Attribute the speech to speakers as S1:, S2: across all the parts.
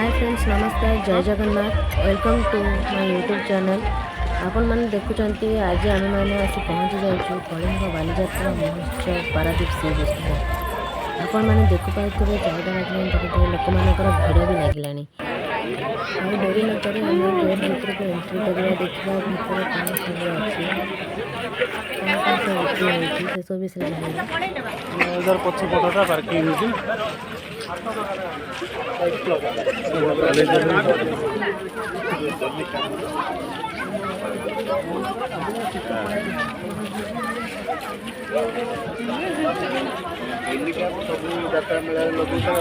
S1: हाय friends नमस्कार जय Jagannath welcome to my YouTube channel. आपण मैंने देखुं आज आम मैंने आसी पहुँची जाइए कलिंग बालीजात्रा महोत्सव पारादीप सी बीच पे। आपण मैंने देखुपारे चारिटा बाजिलानी लोक मानकर भिड़ भी लगिला और डरी न करी आम गेट भर को एंट्री करवा देखा भितर कौन सब अच्छी कौन सब बिक्री होती से सब विषय जाना
S2: पछपटा पार्किंग ସବୁ ଯାତ୍ରା ମେଳାରେ ଲଗେଇଥିଲା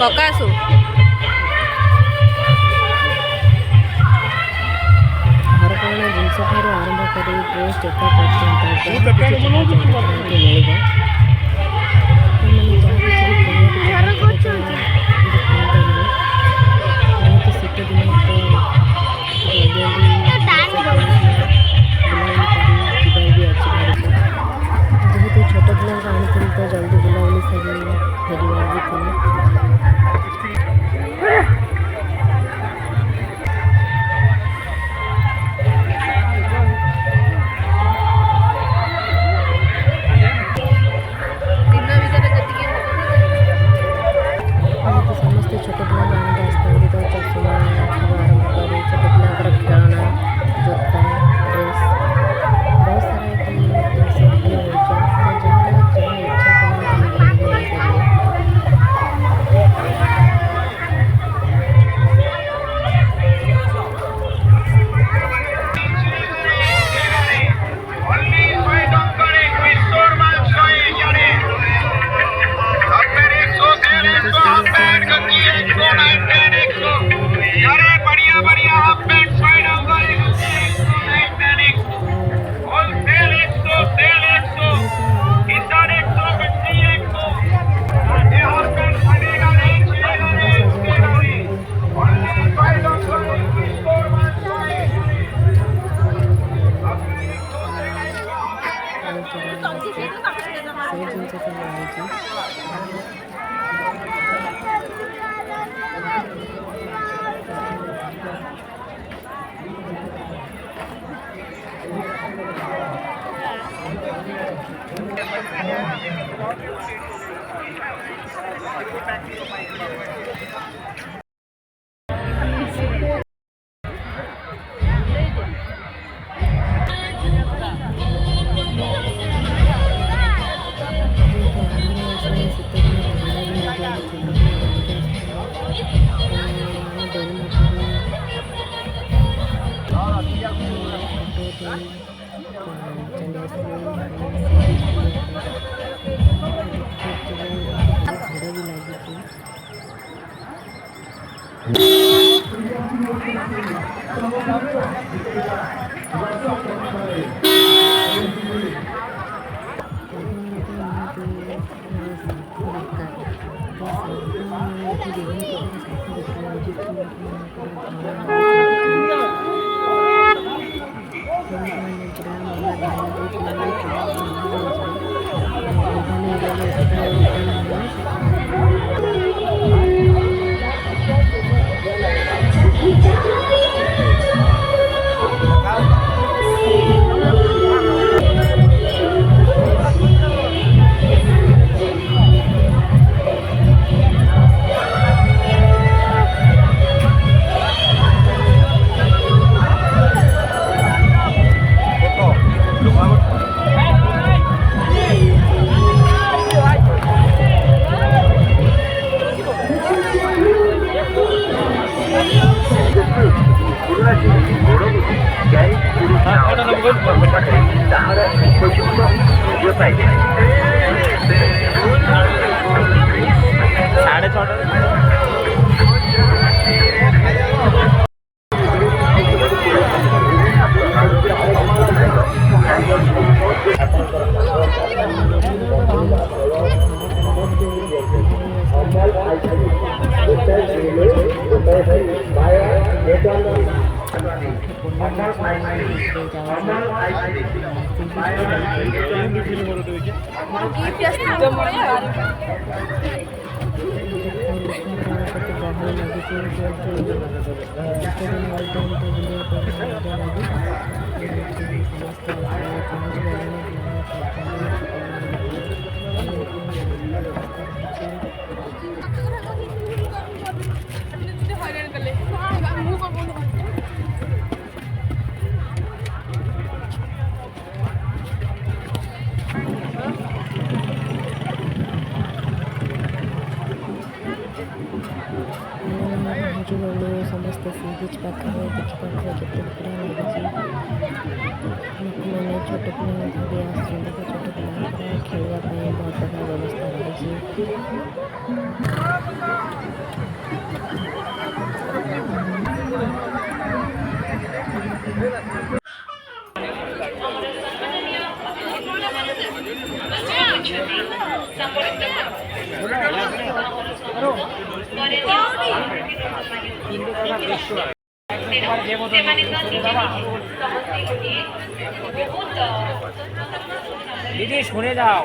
S1: पकासु घर कौन जिनस आरंभ कर ड्रेस टेका बहुत शीत दिन जेहेतु छोट पिला आनी तो जल्दी बुलाबुली सारी फेरवार भी थी। समस्ते छोट पिला आने आसता तो चश्मा आरंभ कर छोट पिला खेलना जोता ड्रेस बहुत सारा जिनस
S2: साढ़े छटा
S1: ସମସ୍ତେ ସି ବିଚ୍ ପାଖରେ ଦେଖିପାରୁଥିବେ କେତେ ବଢ଼ିଆ ଲାଗୁଛି। ଲୋକମାନେ ଛୋଟ ପିଲାମାନେ ଧରି ଆସୁଛନ୍ତି, ଛୋଟ ପିଲାଙ୍କର ଖେଳିବା ପାଇଁ ବହୁତ ପ୍ରକାର ବ୍ୟବସ୍ଥା ରହିଛି।
S2: दीदी शुने जाओ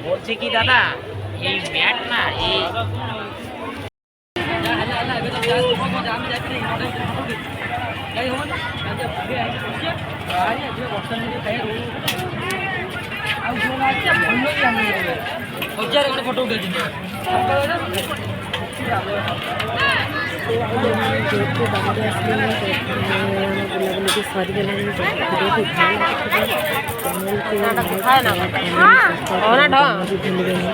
S2: বলছি কি দাদা এই ম্যাট না এই ଫଟୋ ଉଠେଇଛି
S1: ଯେହେତୁ ବାହାରେ ଆସିଲେ ବୁଲାବୁଲି ବି ସରିଗଲାଣି। ଭିଡ଼ିଓଟି ଭଲ ଲାଗୁଥିବ ଚ୍ୟାନେଲକୁ ଭୁଲିବେନି।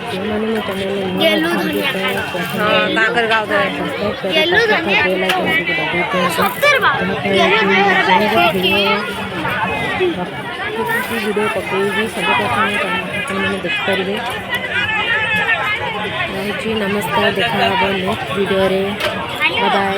S1: ଯେଉଁମାନେ ମୋ ଚ୍ୟାନେଲରେ ଭିଡ଼ିଓ ପକେଇବି ସବୁ ପ୍ରଥମେ ଆପଣମାନେ ଦେଖିପାରିବେ। ରହୁଛି ନମସ୍କାର, ଦେଖା ହେବ ନେକ୍ସଟ ଭିଡ଼ିଓରେ। Bye bye.